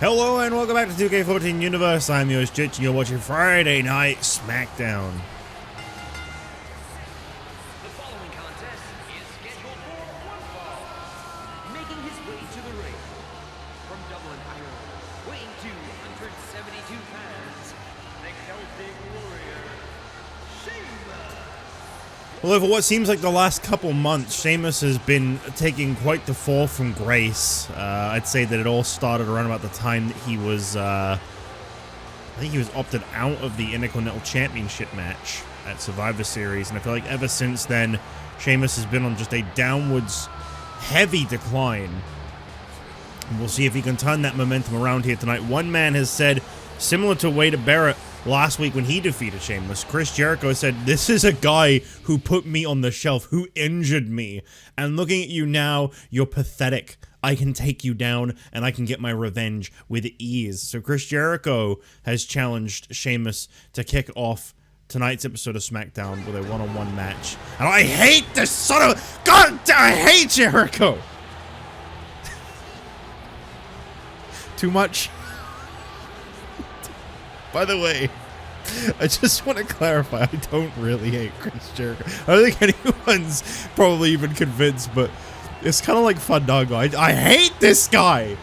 Hello and welcome back to 2K14 Universe. I'm yours, Jitch, and you're watching Friday Night SmackDown. The following contest is scheduled for one fall. Making his way to the ring from Dublin, Ireland, weighing 272 pounds, the Celtic Warrior, Sheamus. Well, over what seems like the last couple months, Sheamus has been taking quite the fall from grace. I'd say that it all started around about the time that he was, I think he was opted out of the Intercontinental Championship match at Survivor Series, and I feel like ever since then, Sheamus has been on just a downwards, heavy decline. And we'll see if he can turn that momentum around here tonight. One man has said, similar to Barrett last week when he defeated Sheamus, Chris Jericho said, "This is a guy who put me on the shelf, who injured me. And looking at you now, you're pathetic. I can take you down, and I can get my revenge with ease." So Chris Jericho has challenged Sheamus to kick off tonight's episode of SmackDown with a one-on-one match. And I hate this son of... God, I hate Jericho! Too much? By the way, I just want to clarify, I don't really hate Chris Jericho. I don't think anyone's probably even convinced, but it's kind of like Fandango. I hate this guy!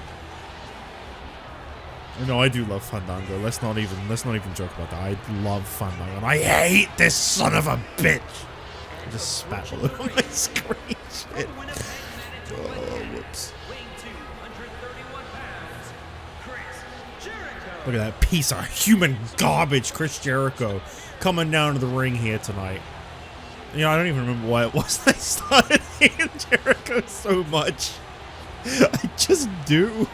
No, I do love Fandango. Let's not even joke about that. I love Fandango. And I hate this son of a bitch! I just spat all over my screen. Shit. Oh, whoops. Look at that piece of human garbage, Chris Jericho, coming down to the ring here tonight. You know, I don't even remember why it was that I started hating Jericho so much. I just do.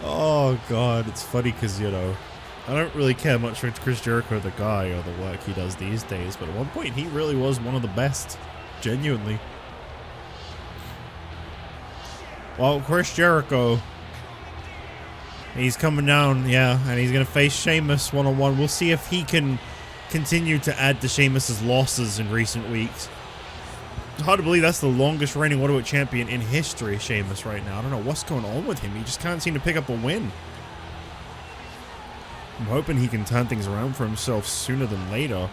Oh, God. It's funny because, you know, I don't really care much for Chris Jericho, the guy, or the work he does these days. But at one point, he really was one of the best. Genuinely. Well, Chris Jericho... he's coming down, yeah, and he's going to face Sheamus one-on-one. We'll see if he can continue to add to Sheamus's losses in recent weeks. It's hard to believe that's the longest reigning World Champion in history, Sheamus, right now. I don't know what's going on with him. He just can't seem to pick up a win. I'm hoping he can turn things around for himself sooner than later.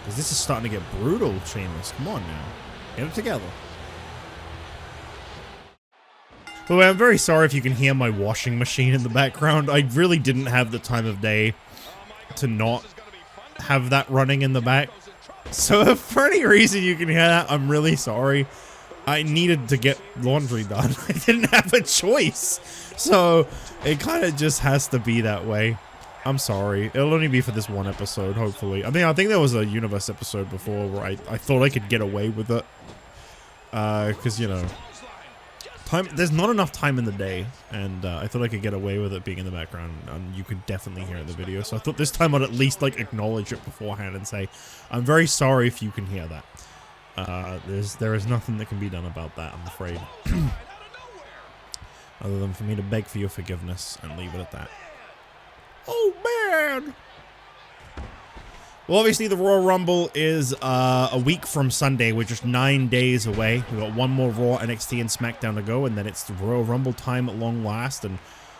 Because this is starting to get brutal, Sheamus. Come on now. Get it together. By the way, I'm very sorry if you can hear my washing machine in the background. I really didn't have the time of day to not have that running in the back. So if for any reason you can hear that, I'm really sorry. I needed to get laundry done. I didn't have a choice. So it kind of just has to be that way. I'm sorry. It'll only be for this one episode, hopefully. I think there was a Universe episode before where I thought I could get away with it. Because, you know... there's not enough time in the day, and I thought I could get away with it being in the background, and you could definitely hear it in the video. So I thought this time I'd at least like acknowledge it beforehand and say, I'm very sorry if you can hear that. There is nothing that can be done about that, I'm afraid, other than for me to beg for your forgiveness and leave it at that. Oh man! Well, obviously, the Royal Rumble is a week from Sunday. We're just 9 days away. We've got one more Raw, NXT, and SmackDown to go, and then it's the Royal Rumble time at long last. And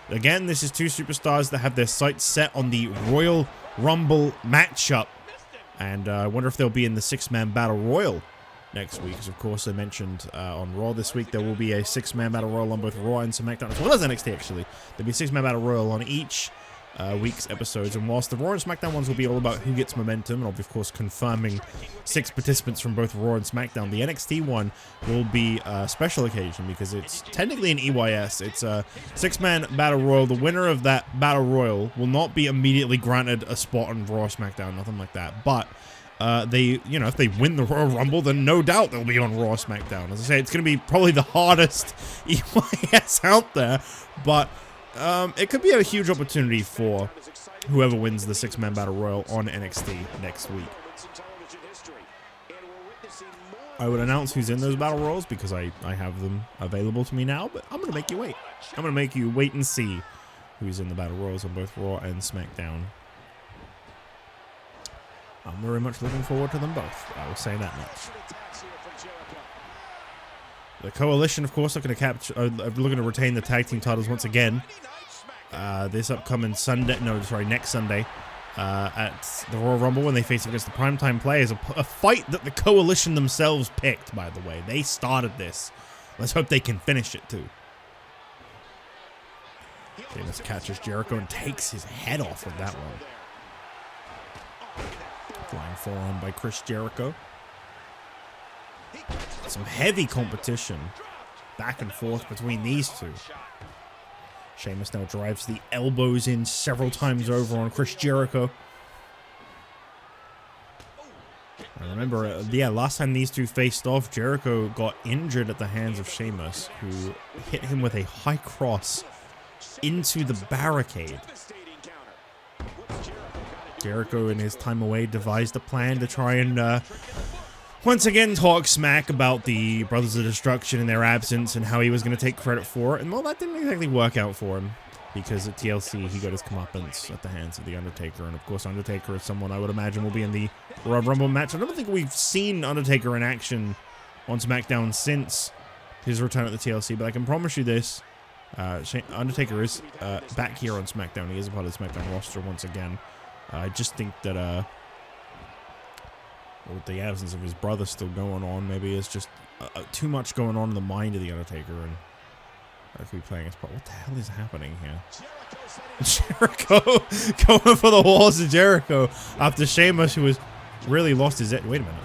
again, this is two superstars that have their sights set on the Royal Rumble matchup. And I wonder if they'll be in the six-man Battle Royal next week. Because, of course, I mentioned on Raw this week, there will be a six-man Battle Royal on both Raw and SmackDown, as well as NXT, actually. There'll be a six-man Battle Royal on each week's episodes, and whilst the Raw and SmackDown ones will be all about who gets momentum, and of course confirming 6 participants from both Raw and SmackDown, the NXT one will be a special occasion because it's technically an EYS. It's a 6-man Battle Royal. The winner of that Battle Royal will not be immediately granted a spot on Raw or SmackDown, nothing like that, but if they win the Royal Rumble, then no doubt they'll be on Raw or SmackDown. As I say, it's going to be probably the hardest EYS out there, but it could be a huge opportunity for whoever wins the 6-man Battle Royal on NXT next week. I would announce who's in those Battle Royals because I have them available to me now, but I'm going to make you wait. I'm going to make you wait and see who's in the Battle Royals on both Raw and SmackDown. I'm very much looking forward to them both. I will say that much. The Coalition, of course, looking to retain the tag team titles once again. this upcoming Sunday. No, sorry, next Sunday at the Royal Rumble when they face against the Primetime Players. A fight that the Coalition themselves picked, by the way. They started this. Let's hope they can finish it too. Sheamus catches Jericho and takes his head off with that one. Flying forearm by Chris Jericho. Some heavy competition back and forth between these two. Sheamus now drives the elbows in several times over on Chris Jericho. I remember, last time these two faced off, Jericho got injured at the hands of Sheamus, who hit him with a high cross into the barricade. Jericho, in his time away, devised a plan to try and once again talk smack about the Brothers of Destruction in their absence and how he was going to take credit for it. And well, that didn't exactly work out for him, because at TLC he got his comeuppance at the hands of The Undertaker. And of course, Undertaker is someone I would imagine will be in the Royal Rumble match. I don't think we've seen Undertaker in action on SmackDown since his return at the TLC, but I can promise you this. Undertaker is back here on SmackDown. He is a part of the SmackDown roster once again. I just think that with the absence of his brother still going on, maybe it's just too much going on in the mind of the Undertaker, and if we playing his part. What the hell is happening here? Jericho going for the walls of Jericho after Sheamus, who has really lost his head. Wait a minute.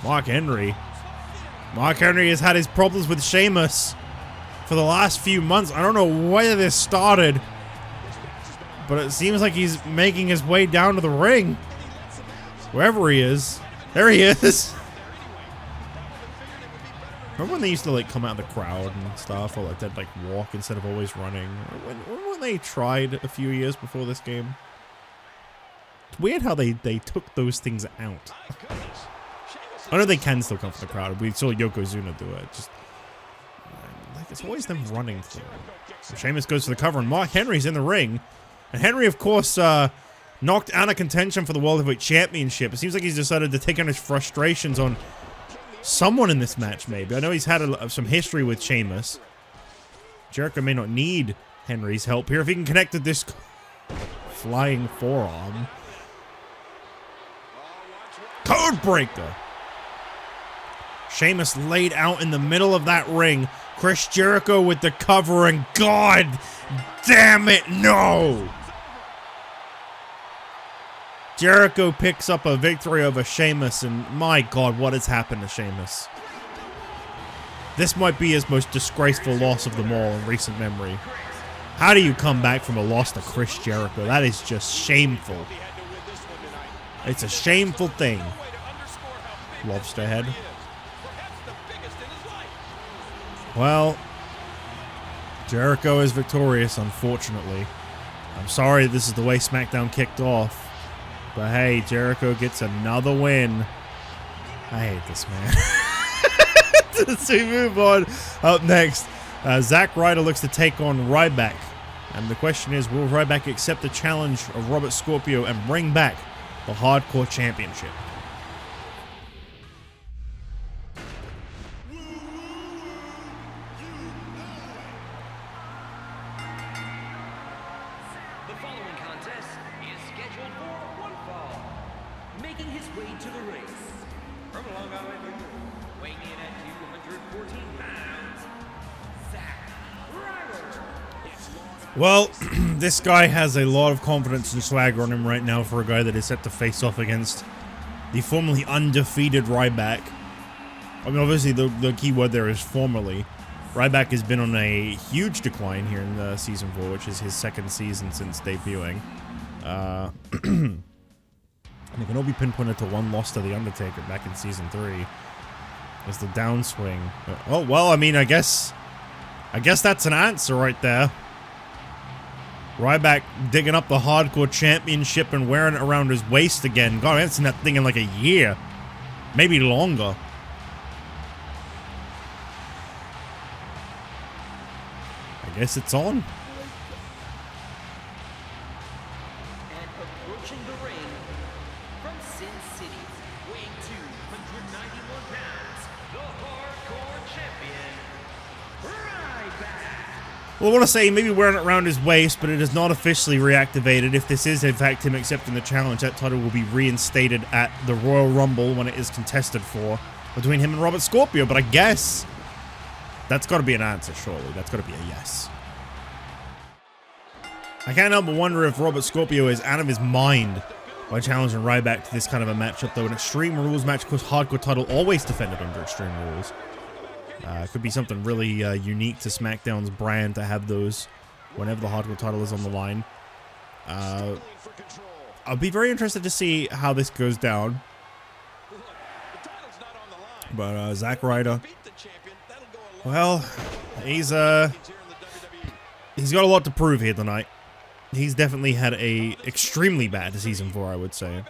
Mark Henry has had his problems with Sheamus for the last few months. I don't know where this started, but it seems like he's making his way down to the ring. Wherever he is. There he is. Remember when they used to like come out of the crowd and stuff, or like they'd like walk instead of always running? When they tried a few years before this game? It's weird how they took those things out. I know they can still come from the crowd. We saw Yokozuna do it. Just like it's always them running through. So Sheamus goes for the cover, and Mark Henry's in the ring. And Henry, of course, knocked out of contention for the World Heavyweight Championship. It seems like he's decided to take on his frustrations on someone in this match, maybe. I know he's had some history with Sheamus. Jericho may not need Henry's help here if he can connect with this flying forearm. Codebreaker. Sheamus laid out in the middle of that ring. Chris Jericho with the cover, and God damn it, no! Jericho picks up a victory over Sheamus, and my God, what has happened to Sheamus? This might be his most disgraceful loss of them all in recent memory. How do you come back from a loss to Chris Jericho? That is just shameful. It's a shameful thing. Lobster head. Well, Jericho is victorious, unfortunately. I'm sorry this is the way SmackDown kicked off. But hey, Jericho gets another win. I hate this man. Let's move on. Up next, Zack Ryder looks to take on Ryback. And the question is, will Ryback accept the challenge of Robert Scorpio and bring back the Hardcore Championship? Making his way to the ring from Long Island, weighing in at 214 pounds, Zack Ryder. Well, this guy has a lot of confidence and swagger on him right now for a guy that is set to face off against the formerly undefeated Ryback. I mean, obviously the key word there is formerly. Ryback has been on a huge decline here in Season 4, which is his second season since debuting. And it can all be pinpointed to one loss to The Undertaker back in Season 3. As the downswing. Oh, well, I mean, I guess that's an answer right there. Ryback digging up the Hardcore Championship and wearing it around his waist again. God, I haven't seen that thing in like a year. Maybe longer. I guess it's on. Well, I want to say maybe wearing it around his waist, but it is not officially reactivated. If this is, in fact, him accepting the challenge, that title will be reinstated at the Royal Rumble when it is contested for between him and Robert Scorpio. But I guess that's got to be an answer, surely. That's got to be a yes. I can't help but wonder if Robert Scorpio is out of his mind by challenging Ryback to this kind of a matchup, though. An Extreme Rules match, of course, hardcore title always defended under Extreme Rules. It could be something really unique to SmackDown's brand to have those whenever the hardcore title is on the line. I'll be very interested to see how this goes down. But Zack Ryder, well, he's got a lot to prove here tonight. He's definitely had a extremely bad season 4, I would say.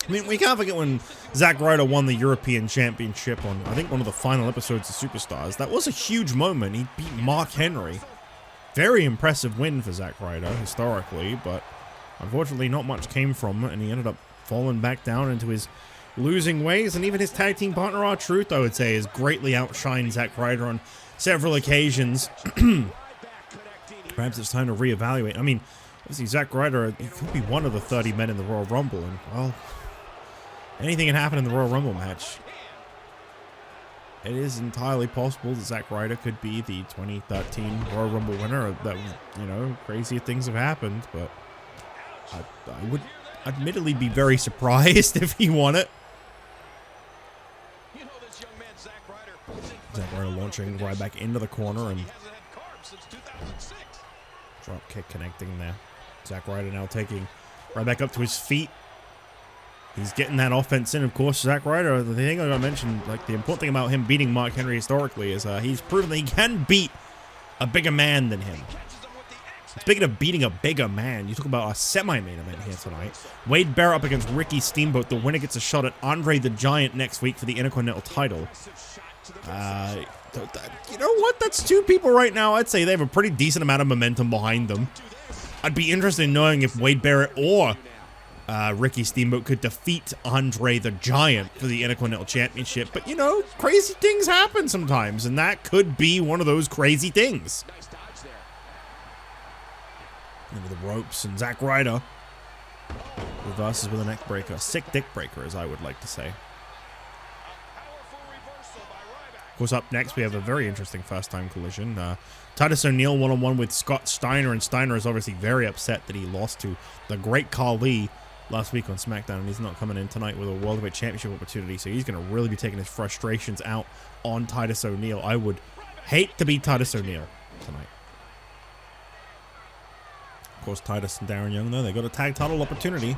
I mean, we can't forget when Zack Ryder won the European Championship on, I think, one of the final episodes of Superstars. That was a huge moment. He beat Mark Henry. Very impressive win for Zack Ryder, historically, but unfortunately not much came from it, and he ended up falling back down into his losing ways, and even his tag team partner, R-Truth, I would say, has greatly outshined Zack Ryder on several occasions. Perhaps it's time to reevaluate. I mean, obviously, Zack Ryder, he could be one of the 30 men in the Royal Rumble, and, well, anything can happen in the Royal Rumble match. It is entirely possible that Zack Ryder could be the 2013 Royal Rumble winner. That, you know, crazy things have happened, but I would admittedly be very surprised if he won it. Zack Ryder launching Ryback into the corner and drop kick connecting there. Zack Ryder now taking Ryback up to his feet. He's getting that offense in, of course. Zack Ryder, the thing I gotta mention, like the important thing about him beating Mark Henry historically is he's proven that he can beat a bigger man than him. Speaking of beating a bigger man, you talk about a semi-main event here tonight. Wade Barrett up against WIKI Steamboat. The winner gets a shot at Andre the Giant next week for the Intercontinental title. You know what? That's two people right now. I'd say they have a pretty decent amount of momentum behind them. I'd be interested in knowing if Wade Barrett or Ricky Steamboat could defeat Andre the Giant for the Intercontinental Championship. But, you know, crazy things happen sometimes, and that could be one of those crazy things. Into the ropes, and Zack Ryder reverses with a neck breaker. Sick dick breaker, as I would like to say. Of course, up next, we have a very interesting first-time collision. Titus O'Neil one-on-one with Scott Steiner, and Steiner is obviously very upset that he lost to the Great Khali last week on SmackDown, and he's not coming in tonight with a World Heavyweight Championship opportunity, so he's going to really be taking his frustrations out on Titus O'Neil. I would hate to be Titus O'Neil tonight. Of course, Titus and Darren Young, though, they got a tag title opportunity.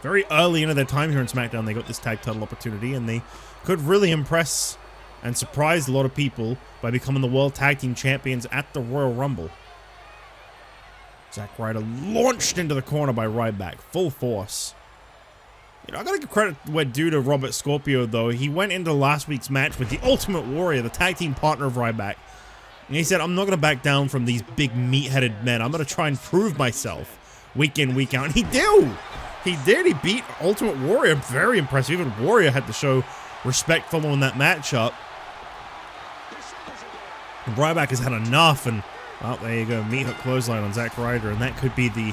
Very early into their time here in SmackDown, they got this tag title opportunity, and they could really impress and surprised a lot of people by becoming the World Tag Team Champions at the Royal Rumble. Zack Ryder launched into the corner by Ryback, full force. You know, I gotta give credit where due to Robert Scorpio, though. He went into last week's match with the Ultimate Warrior, the tag team partner of Ryback, and he said, I'm not gonna back down from these big meat-headed men. I'm gonna try and prove myself week in, week out. And he did! He did. He beat Ultimate Warrior. Very impressive. Even Warrior had to show respect following that matchup. And Ryback has had enough, and, well, there you go, meat hook clothesline on Zack Ryder, and that could be the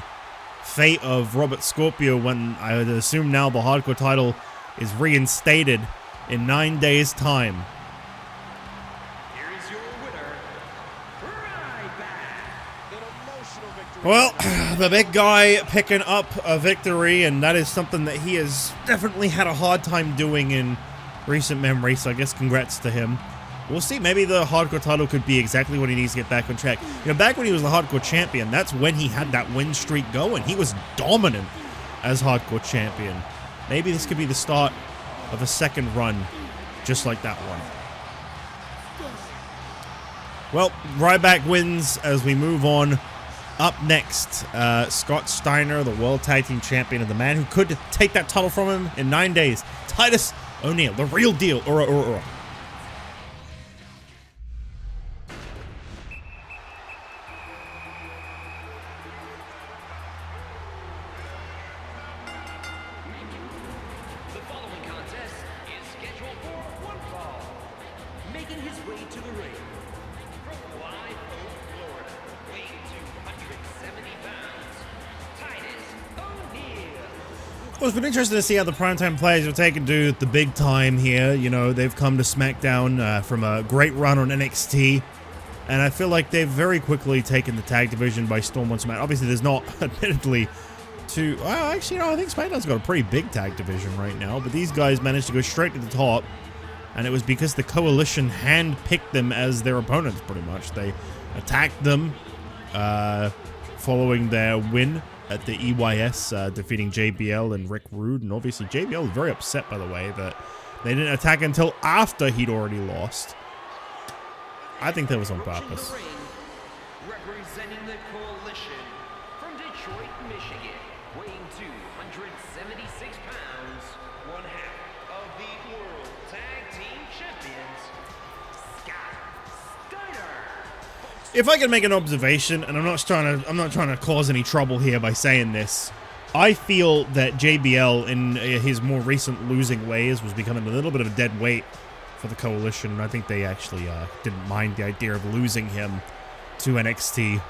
fate of Robert Scorpio when I would assume now the hardcore title is reinstated in 9 days' time. Here is your winner, Ryback. Well, the big guy picking up a victory, and that is something that he has definitely had a hard time doing in recent memory, so I guess congrats to him. We'll see. Maybe the hardcore title could be exactly what he needs to get back on track. You know, back when he was the hardcore champion, that's when he had that win streak going. He was dominant as hardcore champion. Maybe this could be the start of a second run just like that one. Well, Ryback wins as we move on. Up next, Scott Steiner, the World Tag Team Champion, and the man who could take that title from him in 9 days, Titus O'Neil, the real deal. Making his way to the ring from Live Oak, Florida, Well, it's been interesting to see how the primetime players have taken to the big time here. You know, they've come to SmackDown from a great run on NXT. And I feel like they've very quickly taken the tag division by storm on SmackDown. Obviously, there's not, admittedly, well, actually, no, I think SmackDown's got a pretty big tag division right now. But these guys managed to go straight to the top. And it was because the Coalition handpicked them as their opponents, pretty much. They attacked them following their win at the EYS, defeating JBL and Rick Rude. And obviously, JBL was very upset, by the way, that they didn't attack until after he'd already lost. I think that was on purpose. Representing the Coalition from Detroit, Michigan, weighing 276 pounds, one half of the World Tag Team Champions, Steiner. If I can make an observation, and I'm not trying to cause any trouble here by saying this, I feel that JBL in his more recent losing ways was becoming a little bit of a dead weight for the Coalition, and I think they actually didn't mind the idea of losing him to NXT.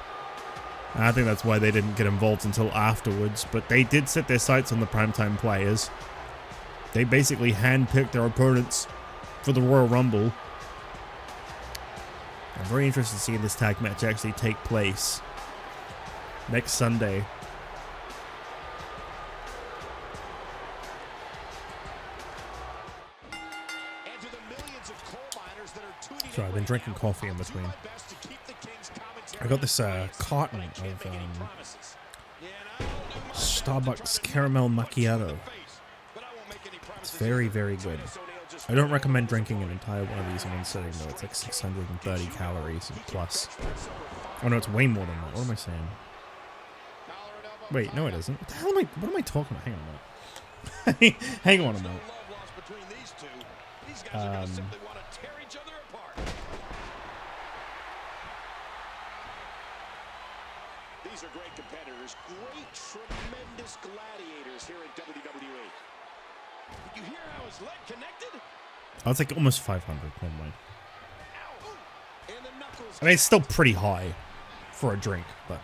And I think that's why they didn't get involved until afterwards, but they did set their sights on the primetime players. They basically handpicked their opponents for the Royal Rumble. I'm very interested to see this tag match actually take place next Sunday. Sorry, I've been drinking coffee in between. I got this carton of Starbucks caramel macchiato. It's very, very good. I don't recommend drinking an entire one of these in one sitting, though. It's like 630 calories plus. Oh no, it's way more than that. What am I saying? Wait, no it isn't. What the hell what am I talking about? Hang on a minute. Hang on a minute. These are great competitors, great, tremendous gladiators here in WWE. Did you hear how his leg connected? Oh, it's like almost 500. Never mind. I mean, it's still pretty high for a drink, but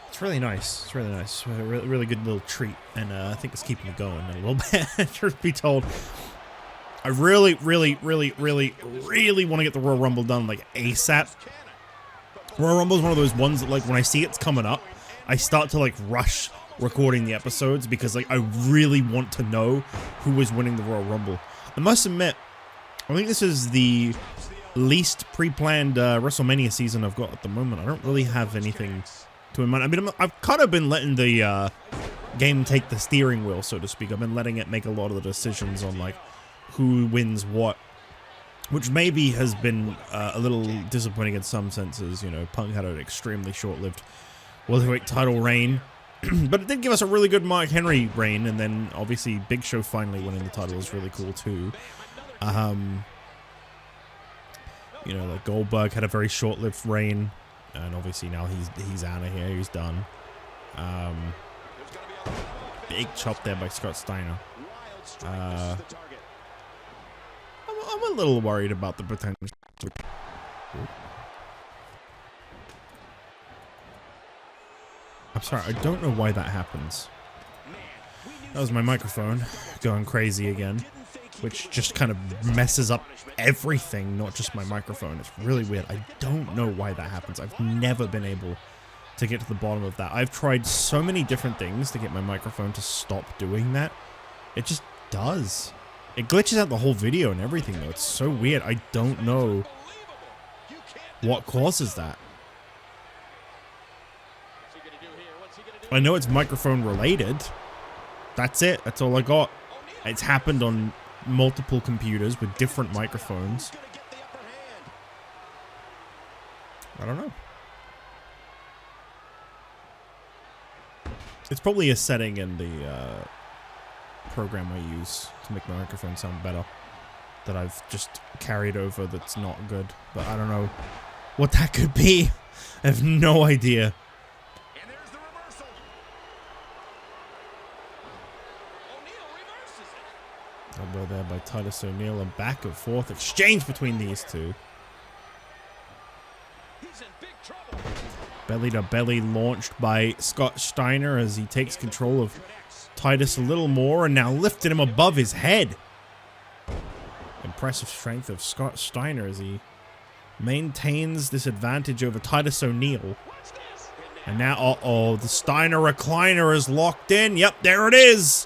it's really nice. It's really nice. A really good little treat, and I think it's keeping it going a little bit. Truth be told, I really want to get the Royal Rumble done like ASAP. Royal Rumble is one of those ones that, like, when I see it's coming up, I start to, like, rush recording the episodes because, like, I really want to know who is winning the Royal Rumble. I must admit, I think this is the least pre-planned WrestleMania season I've got at the moment. I don't really have anything to in mind. I mean, I've kind of been letting the game take the steering wheel, so to speak. I've been letting it make a lot of the decisions on, like, who wins what. Which maybe has been a little disappointing in some senses. You know, Punk had an extremely short-lived welterweight title reign. But it did give us a really good Mark Henry reign. And then, obviously, Big Show finally winning the title was really cool, too. You know, like Goldberg had a very short-lived reign. And obviously now he's out of here. He's done. Big chop there by Scott Steiner. I'm a little worried about the potential. I'm sorry, I don't know why that happens. That was my microphone going crazy again, which just kind of messes up everything, not just my microphone. It's really weird. I don't know why that happens. I've never been able to get to the bottom of that. I've tried so many different things to get my microphone to stop doing that. It just does. It glitches out the whole video and everything, though. It's so weird. I don't know what causes that. I know it's microphone related. That's it. That's all I got. It's happened on multiple computers with different microphones. I don't know. It's probably a setting in the program I use to make my microphone sound better that I've just carried over that's not good. But I don't know what that could be. I have no idea. And there's the reversal. O'Neal reverses it. Elbow there by Titus O'Neal, and back and forth exchange between these two. He's in Belly to belly launched by Scott Steiner as he takes control of Titus a little more and now lifted him above his head. Impressive strength of Scott Steiner as he maintains this advantage over Titus O'Neil. And now, uh-oh, the Steiner recliner is locked in. Yep, there it is.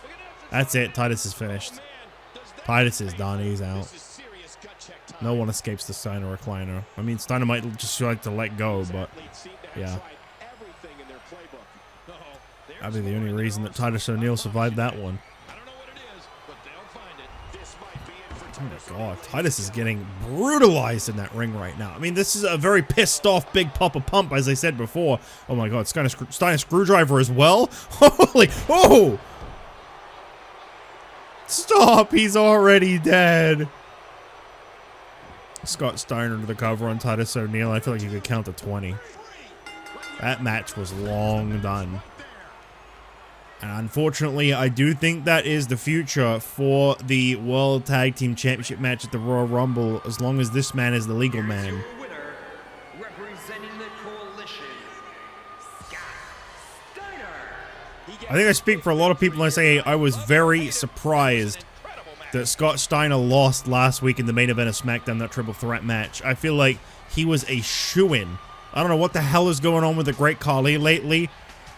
That's it. Titus is finished. Titus is done. He's out. No one escapes the Steiner recliner. I mean, Steiner might just like to let go, but yeah. That'd be the only reason that Titus O'Neil survived that one. Oh my god, Titus is getting brutalized in that ring right now. I mean, this is a very pissed off Big Papa Pump, as I said before. Oh my god, Steiner screwdriver as well? Holy, oh! Stop, he's already dead. Scott Steiner to the cover on Titus O'Neil. I feel like you could count to 20. That match was long done. And unfortunately, I do think that is the future for the World Tag Team Championship match at the Royal Rumble, as long as this man is the legal man. Winner, representing the coalition, Scott Steiner. I think I speak for a lot of people when I say I was very surprised that Scott Steiner lost last week in the main event of SmackDown, that triple threat match. I feel like he was a shoo-in. I don't know what the hell is going on with the Great Khali lately.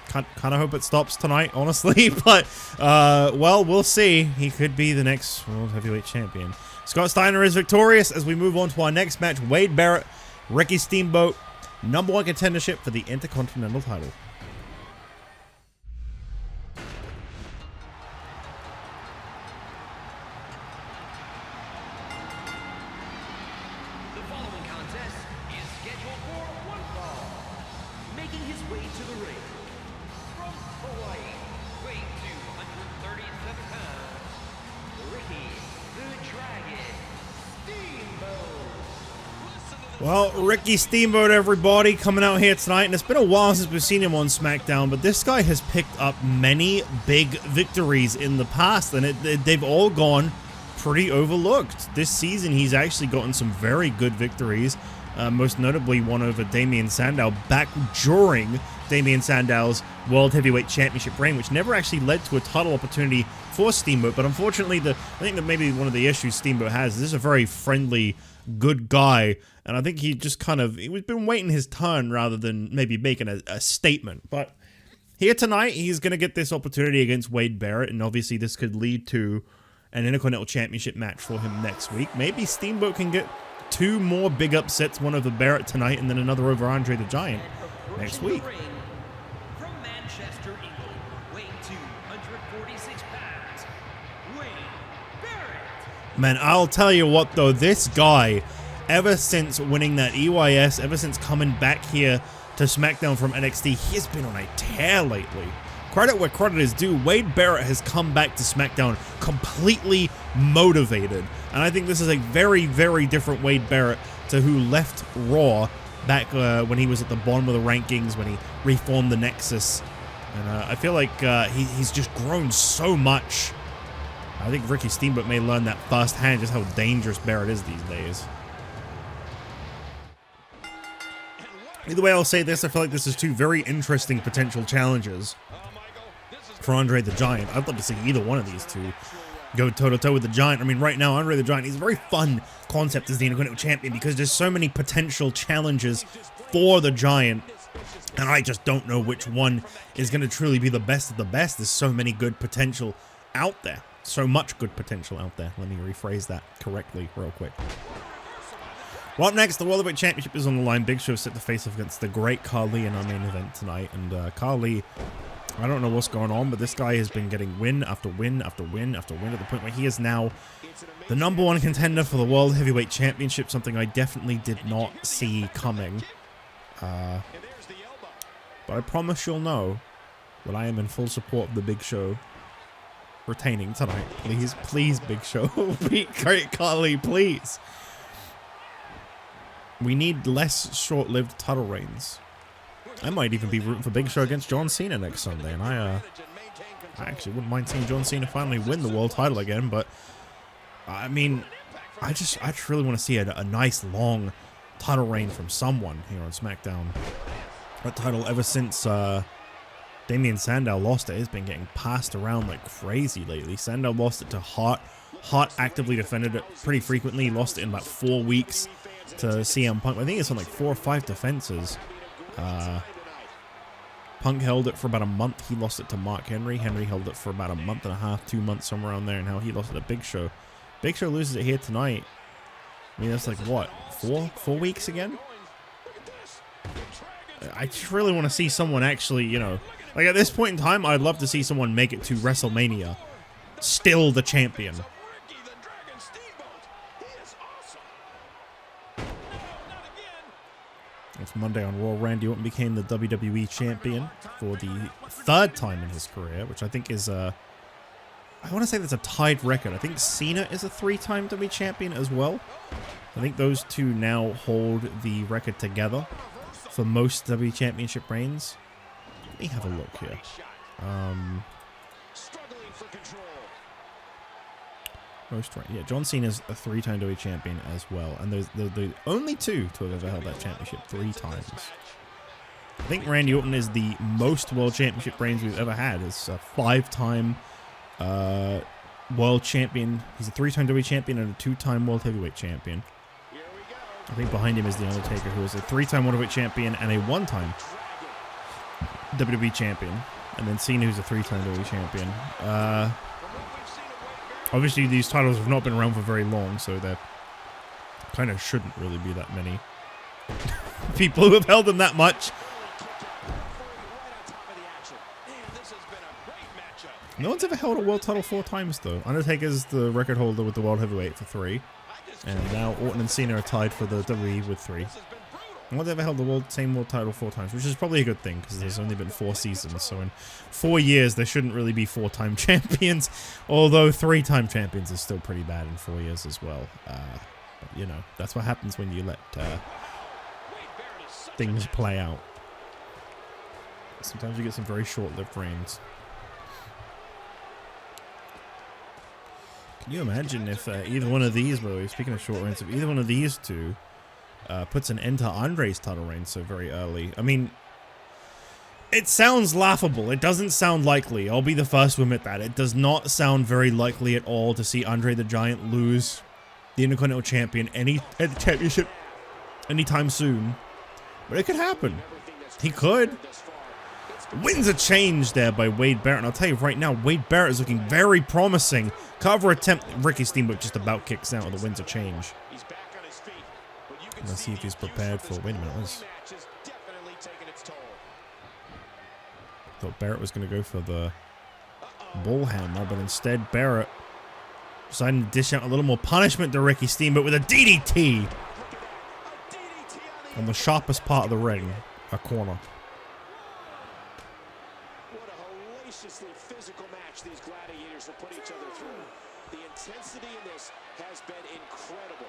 Kind of hope it stops tonight, honestly, but, well, we'll see. He could be the next World Heavyweight Champion. Scott Steiner is victorious as we move on to our next match. Wade Barrett, Ricky Steamboat, #1 contendership for the Intercontinental title. The following contest is scheduled for one fall. Making his way to the ring from Hawaii, weighing 237 pounds, Ricky the Dragon Steamboat. Well, Ricky Steamboat, everybody, coming out here tonight, and it's been a while since we've seen him on SmackDown, but this guy has picked up many big victories in the past, and they've all gone pretty overlooked. This season, he's actually gotten some very good victories, most notably one over Damien Sandow back during Damien Sandow's World Heavyweight Championship reign, which never actually led to a title opportunity for Steamboat, but unfortunately, I think that maybe one of the issues Steamboat has is this is a very friendly, good guy, and I think he just he's been waiting his turn rather than maybe making a statement. But here tonight, he's going to get this opportunity against Wade Barrett, and obviously this could lead to an Intercontinental Championship match for him next week. Maybe Steamboat can get 2 more big upsets, one over Barrett tonight and then another over Andre the Giant next week. From Manchester, England, weighing 246 pounds, Wade Barrett. Man, I'll tell you what though, this guy, ever since winning that EYS, ever since coming back here to SmackDown from NXT, he has been on a tear lately. Credit where credit is due, Wade Barrett has come back to SmackDown completely motivated. And I think this is a very, very different Wade Barrett to who left Raw back when he was at the bottom of the rankings, when he reformed the Nexus. And I feel like he's just grown so much. I think Ricky Steamboat may learn that firsthand, just how dangerous Barrett is these days. Either way, I'll say this, I feel like this is 2 very interesting potential challenges for Andre the Giant. I'd love to see either one of these 2 go toe-to-toe with the Giant. I mean, right now, Andre the Giant, he's a very fun concept as the Intercontinental Champion because there's so many potential challenges for the Giant, and I just don't know which one is going to truly be the best of the best. There's so many good potential out there. So much good potential out there. Let me rephrase that correctly real quick. Well, up next, the World Heavyweight Championship is on the line. Big Show set to face off against the Great Khali in our main event tonight, and Khali, I don't know what's going on, but this guy has been getting win after win after win after win, to the point where he is now the #1 contender for the World Heavyweight Championship, something I definitely did not see coming. But I promise you'll know that I am in full support of the Big Show retaining tonight. Please, please, Big Show, beat Great Khali, please. We need less short-lived title reigns. I might even be rooting for Big Show against John Cena next Sunday, and I actually wouldn't mind seeing John Cena finally win the world title again, but I mean, I just really want to see a nice long title reign from someone here on SmackDown. That title, ever since Damien Sandow lost it, has been getting passed around like crazy lately. Sandow lost it to Hart. Hart actively defended it pretty frequently. He lost it in about 4 weeks to CM Punk. I think it's on like 4 or 5 defenses. Punk held it for about a month. He lost it to Mark Henry. Henry held it for about a month and a half, 2 months, somewhere around there. And now he lost it to Big Show. Big Show loses it here tonight. I mean, that's like, what, 4 weeks again? I just really want to see someone actually, you know, like at this point in time, I'd love to see someone make it to WrestleMania still the champion. It's Monday on Raw. Randy Orton became the WWE champion for the 3rd time in his career, which I think is I want to say that's a tied record. I think Cena is a 3-time WWE champion as well. I think those two now hold the record together for most WWE championship reigns. Let me have a look here. Yeah, John Cena's a 3-time WWE champion as well, and they're the only 2 to have ever held that championship 3 times. I think Randy Orton is the most world championship reigns we've ever had. It's a 5-time world champion. He's a 3-time WWE champion and a 2-time world heavyweight champion. I think behind him is The Undertaker, who is a 3-time world heavyweight champion and a 1-time WWE champion. And then Cena, who's a 3-time WWE champion. Obviously, these titles have not been around for very long, so there kind of shouldn't really be that many people who have held them that much. No one's ever held a world title 4 times, though. Undertaker's the record holder with the world heavyweight for 3. And now Orton and Cena are tied for the WWE with 3. No one's ever held the same world title 4 times, which is probably a good thing, because there's only been 4 seasons. So in 4 years, there shouldn't really be 4-time champions. Although 3-time champions is still pretty bad in 4 years as well. But, you know, that's what happens when you let things play out. Sometimes you get some very short-lived reigns. Can you imagine if either one of these, by the way, speaking of short reigns, if either one of these two puts an end to Andre's title reign so very early? I mean, it sounds laughable. It doesn't sound likely. I'll be the first to admit that. It does not sound very likely at all to see Andre the Giant lose the Intercontinental Champion at the championship anytime soon. But it could happen. He could. Wins a change there by Wade Barrett. And I'll tell you right now, Wade Barrett is looking very promising. Cover attempt. Ricky Steamboat just about kicks out with the wins a change. Let's see if he's prepared for. Wait a minute. Thought Barrett was going to go for the bull hammer, but instead Barrett deciding to dish out a little more punishment to Ricky Steamboat with a DDT on the sharpest part of the ring, a corner. What a hellaciously physical match these gladiators have put each other through. The intensity in this has been incredible.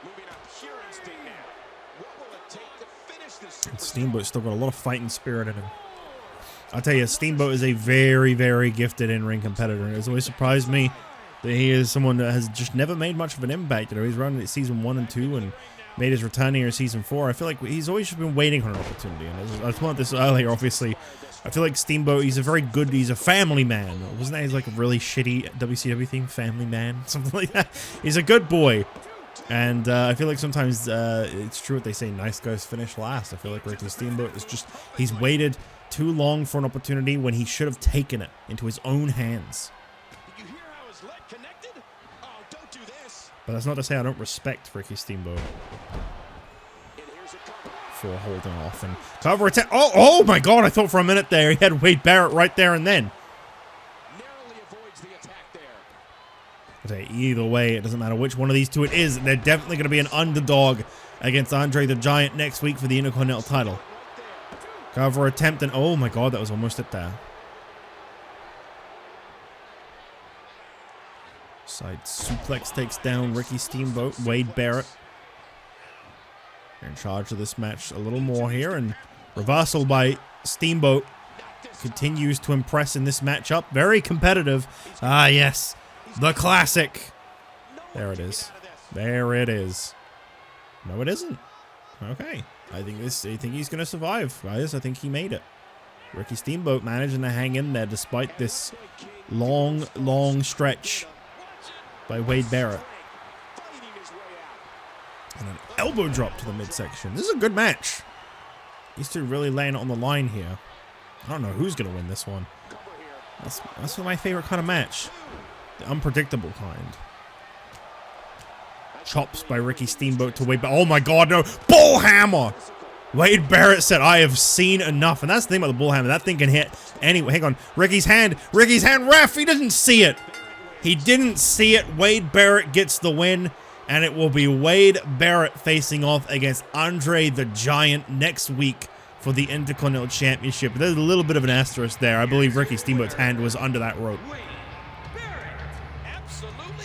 Moving up here in speed now. What will it take to finish this? Steamboat's still got a lot of fighting spirit in him. I'll tell you, Steamboat is a very, very gifted in-ring competitor. And it's always surprised me that he is someone that has just never made much of an impact. You know, he's running at season 1 and 2 and made his return here in season 4. I feel like he's always just been waiting for an opportunity. And I told this earlier, obviously. I feel like Steamboat, he's a family man. Wasn't that his like really shitty WCW theme? Family man? Something like that. He's a good boy. And I feel like sometimes it's true what they say, nice guys finish last. I feel like Ricky Steamboat is just, he's waited too long for an opportunity when he should have taken it into his own hands. Did you hear how his leg connected? Oh, don't do this. But that's not to say I don't respect Ricky Steamboat for holding off and cover attack. Oh my God! I thought for a minute there he had Wade Barrett right there and then. Narrowly avoids the attack there. I'll tell you, either way, it doesn't matter which one of these two it is. They're definitely going to be an underdog against Andre the Giant next week for the Intercontinental title. Cover attempt and oh my God, that was almost it there. Side suplex takes down Ricky Steamboat. Wade Barrett. They're in charge of this match a little more here, and reversal by Steamboat continues to impress in this matchup. Very competitive. Ah, yes. The classic. There it is. There it is. No, it isn't. Okay. I think he's going to survive, guys. I think he made it. Ricky Steamboat managing to hang in there despite this long stretch by Wade Barrett. And an elbow drop to the midsection. This is a good match. These two really laying it on the line here. I don't know who's going to win this one. That's my favorite kind of match. The unpredictable kind. Chops by Ricky Steamboat to Wade Barrett. Oh my god, no. Bull hammer! Wade Barrett said, I have seen enough. And that's the thing about the bull hammer. That thing can hit anyway. Hang on. Ricky's hand. Ref. He doesn't see it. He didn't see it. Wade Barrett gets the win. And it will be Wade Barrett facing off against Andre the Giant next week for the Intercontinental Championship. There's a little bit of an asterisk there. I believe Ricky Steamboat's hand was under that rope.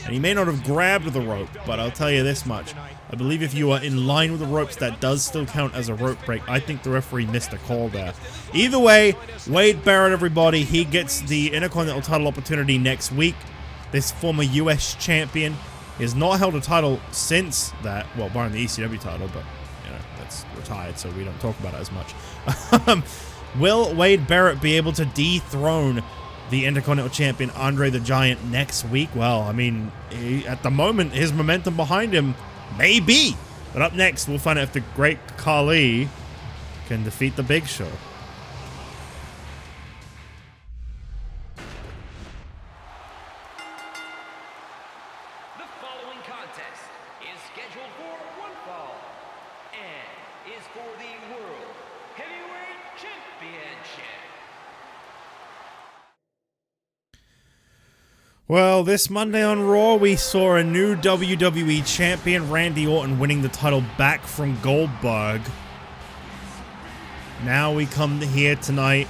And he may not have grabbed the rope, but I'll tell you this much. I believe if you are in line with the ropes, that does still count as a rope break. I think the referee missed a call there. Either way, Wade Barrett, everybody, he gets the Intercontinental title opportunity next week. This former US champion has not held a title since that, well, barring the ECW title, but, you know, that's retired, so we don't talk about it as much. Will Wade Barrett be able to dethrone the Intercontinental Champion Andre the Giant next week? Well, I mean, at the moment, his momentum behind him may be. But up next, we'll find out if the Great Khali can defeat the Big Show. The following contest is scheduled for one fall and is for the World Heavyweight Championship. Well, this Monday on Raw, we saw a new WWE champion, Randy Orton, winning the title back from Goldberg. Now we come here tonight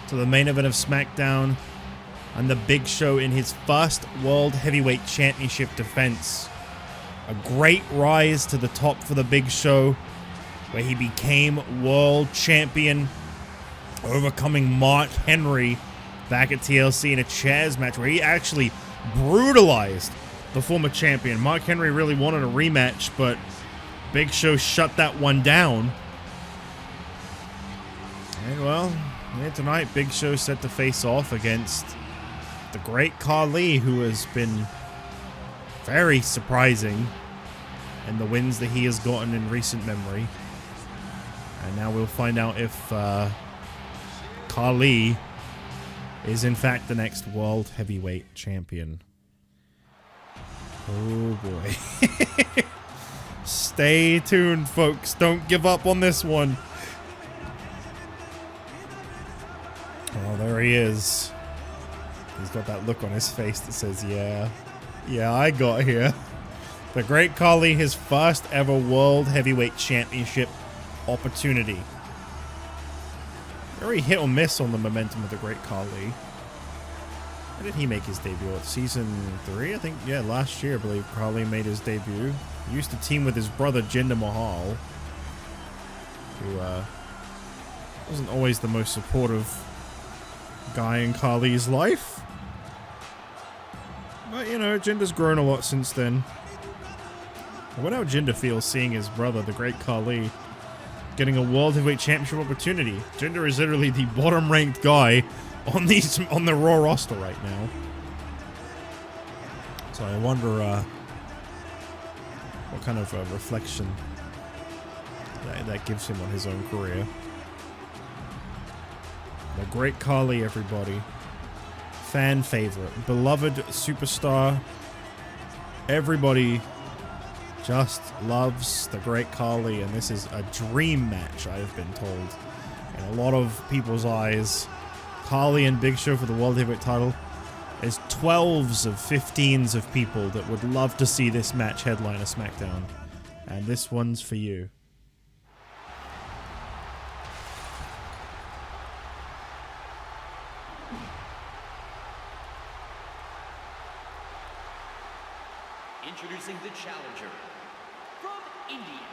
to the main event of SmackDown and the Big Show in his first World Heavyweight Championship defense. A great rise to the top for the Big Show, where he became World Champion, overcoming Mark Henry back at TLC in a chairs match where he actually brutalized the former champion. Mark Henry really wanted a rematch, but Big Show shut that one down. And well, yeah, tonight Big Show set to face off against the Great Khali, who has been very surprising in the wins that he has gotten in recent memory. And now we'll find out if Khali is in fact the next World Heavyweight Champion. Oh boy. Stay tuned, folks. Don't give up on this one. Oh, there he is. He's got that look on his face that says, yeah, I got here. The Great Khali, his first ever World Heavyweight Championship opportunity. Very hit or miss on the momentum of the Great Khali. When did he make his debut? Season 3, I think? Yeah, last year, I believe Khali made his debut. He used to team with his brother, Jinder Mahal, who wasn't always the most supportive guy in Khali's life. But, you know, Jinder's grown a lot since then. I wonder how Jinder feels seeing his brother, the Great Khali, getting a World Heavyweight Championship opportunity. Jinder is literally the bottom-ranked guy on the Raw roster right now. So I wonder what kind of reflection that gives him on his own career. The Great Khali, everybody. Fan favorite. Beloved superstar. Everybody just loves the Great Khali, and this is a dream match, I have been told. In a lot of people's eyes, Khali and Big Show for the World Heavyweight title. There's 12s of 15s of people that would love to see this match headline a SmackDown. And this one's for you. Introducing the challenger from India,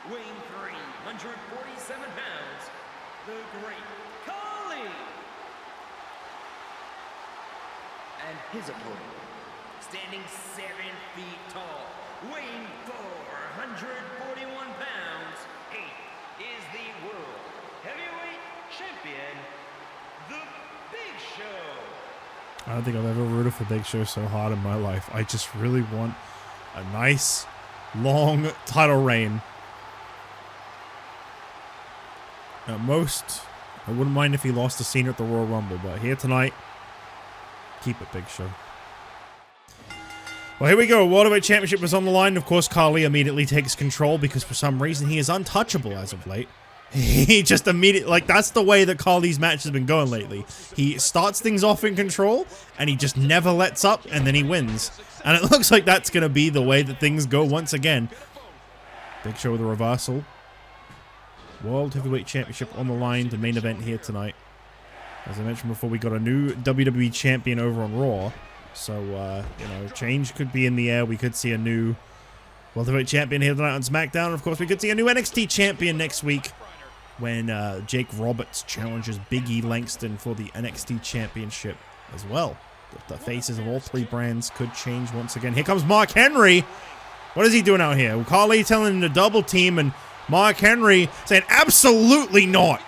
weighing 347 pounds, the Great Khali. And his opponent, standing 7 feet tall, weighing 441 pounds, is the World Heavyweight Champion, The Big Show. I don't think I've ever rooted for Big Show so hard in my life. I just really want a nice, long title reign. At most, I wouldn't mind if he lost to Cena at the Royal Rumble, but here tonight, keep it, Big Show. Well, here we go. World Heavyweight Championship was on the line. Of course, Khali immediately takes control because for some reason he is untouchable as of late. He just immediately, like, that's the way that Khali's match has been going lately. He starts things off in control and he just never lets up and then he wins. And it looks like that's going to be the way that things go once again. Big Show with a reversal. World Heavyweight Championship on the line, the main event here tonight. As I mentioned before, we got a new WWE Champion over on Raw. So, you know, change could be in the air. We could see a new World Heavyweight Champion here tonight on SmackDown. Of course, we could see a new NXT Champion next week when Jake Roberts challenges Big E Langston for the NXT Championship as well. The faces of all three brands could change once again. Here comes Mark Henry. What is he doing out here? Khali telling him to double team and Mark Henry saying, absolutely not.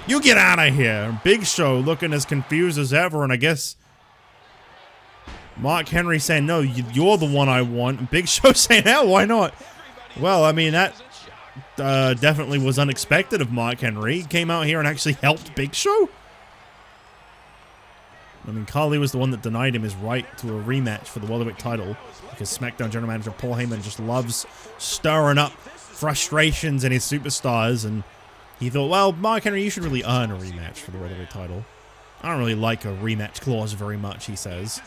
You get out of here. Big Show looking as confused as ever, and I guess Mark Henry saying, no, you're the one I want. Big Show saying, hell, why not? Well, I mean, that definitely was unexpected of Mark Henry. He came out here and actually helped Big Show. I mean, Khali was the one that denied him his right to a rematch for the World Heavyweight title because SmackDown General Manager Paul Heyman just loves stirring up frustrations in his superstars, and he thought, well, Mark Henry, you should really earn a rematch for the World Heavyweight title. I don't really like a rematch clause very much, he says.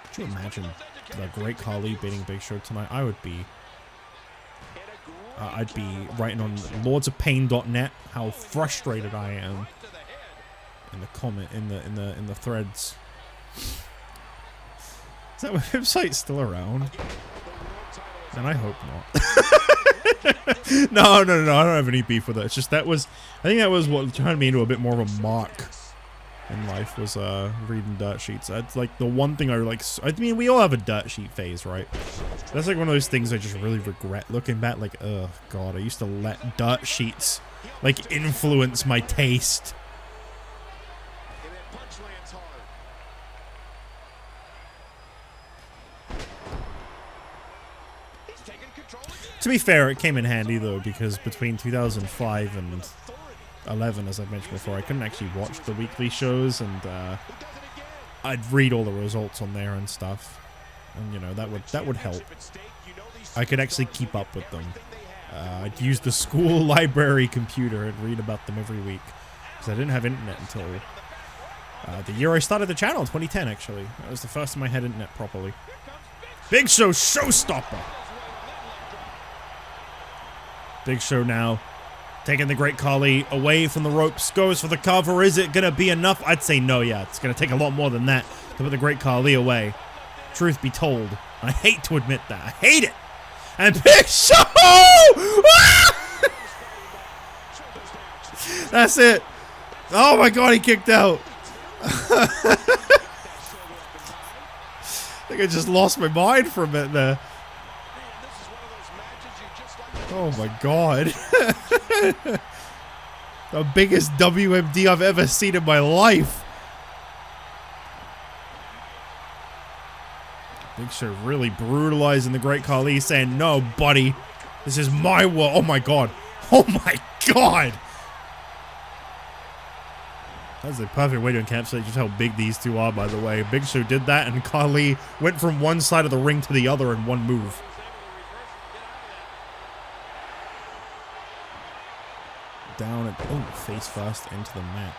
Could you imagine the Great Khali beating Big Show tonight? I would be I'd be writing on lordsofpain.net how frustrated I am in the comment in the threads. Is that website still around? And I hope not. No, I don't have any beef with it. It's just I think that was what turned me into a bit more of a mark in life, was reading dirt sheets. That's like the one thing I mean, we all have a dirt sheet phase, right? That's like one of those things I just really regret looking back, like, oh god, I used to let dirt sheets like influence my taste. To be fair, it came in handy though, because between 2005 and 11, as I mentioned before, I couldn't actually watch the weekly shows, and I'd read all the results on there and stuff, and you know, that would help. I could actually keep up with them. I'd use the school library computer and read about them every week, because I didn't have internet until the year I started the channel, 2010 actually. That was the first time I had internet properly. Big Show showstopper. Big Show now taking the Great Khali away from the ropes, goes for the cover. Is it going to be enough? I'd say no, yeah. It's going to take a lot more than that to put the Great Khali away. Truth be told, I hate to admit that. I hate it. And Big Show! Ah! That's it. Oh my god, he kicked out. I think I just lost my mind for a bit there. Oh my god. The biggest WMD I've ever seen in my life. Big Show really brutalizing the Great Khali, saying, no, buddy. This is my world. Oh my god. Oh my god. That's a perfect way to encapsulate just how big these two are, by the way. Big Show did that, and Khali went from one side of the ring to the other in one move. Down and face first into the mat.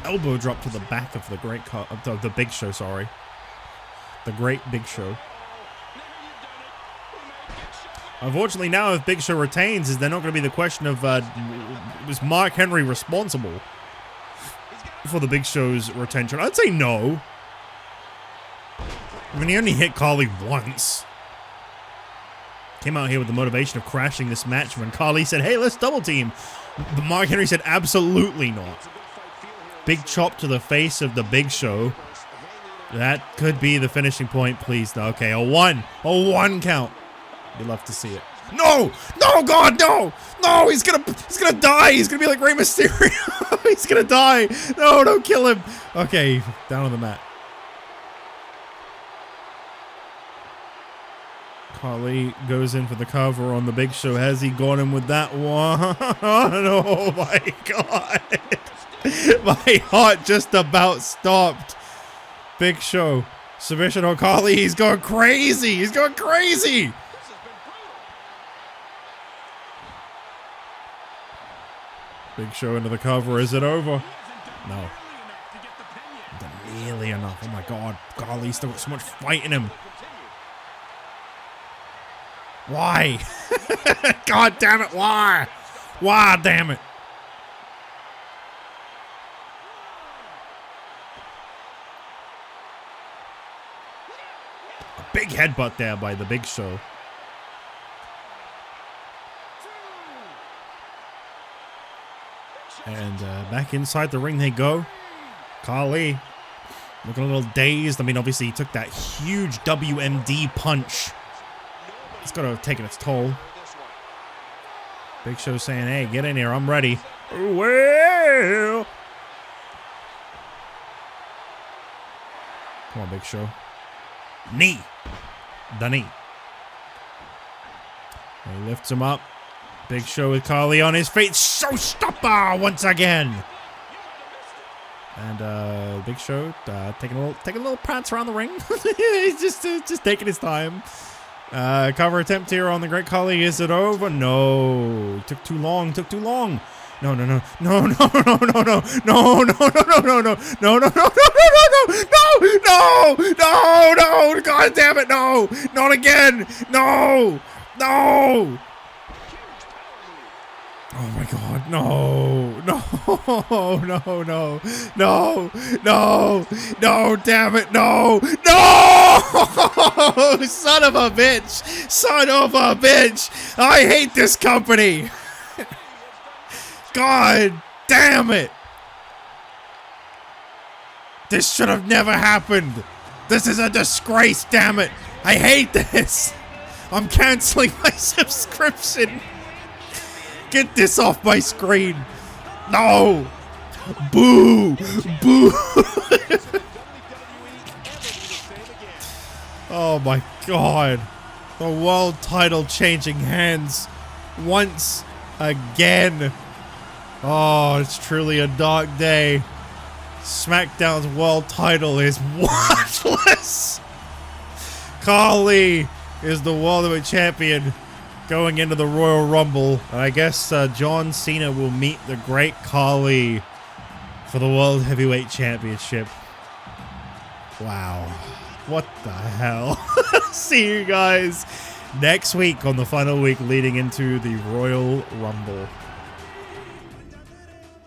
Elbow drop to the back of the Big Show, sorry. The Great Big Show. Unfortunately, now if Big Show retains, is there not going to be the question of was Mark Henry responsible for the Big Show's retention? I'd say no. I mean, he only hit Khali once. Came out here with the motivation of crashing this match when Khali said, hey, let's double team. But Mark Henry said, absolutely not. Big chop to the face of the Big Show. That could be the finishing point, please. Okay, a one count. You'd love to see it. No, no, God, no, no. He's gonna die. He's gonna be like Rey Mysterio. He's gonna die. No, don't kill him. Okay, down on the mat. Khali goes in for the cover on the Big Show. Has he got him with that one? Oh my God. My heart just about stopped. Big Show. Submission on Khali. He's going crazy. He's going crazy. Big Show into the cover. Is it over? No. Not nearly enough. Oh my God. Khali's still got so much fight in him. Why? God damn it, why? Why, damn it? A big headbutt there by the Big Show. And back inside the ring they go. Khali looking a little dazed. I mean, obviously he took that huge WMD punch. It's got to have taken its toll. Big Show saying, hey, get in here. I'm ready. Well. Come on, Big Show. Knee. The knee. He lifts him up. Big Show with Khali on his feet. Showstopper once again. And Big Show taking a little prance around the ring. He's just taking his time. Cover attempt here on the Great Khali. Is it over? No. Took too long. Took too long. No. No. God damn it. No. Not again. No. No. Oh my God. No. No. Damn it. No. Son of a bitch. Son of a bitch. I hate this company. God damn it. This should have never happened. This is a disgrace, damn it. I hate this. I'm canceling my subscription. Get this off my screen. No. Boo. Boo. Oh my God. The world title changing hands once again. Oh, it's truly a dark day. SmackDown's world title is worthless. Khali is the World Heavyweight Champion going into the Royal Rumble. And I guess John Cena will meet the Great Khali for the World Heavyweight Championship. Wow. What the hell? See you guys next week on the final week leading into the Royal Rumble.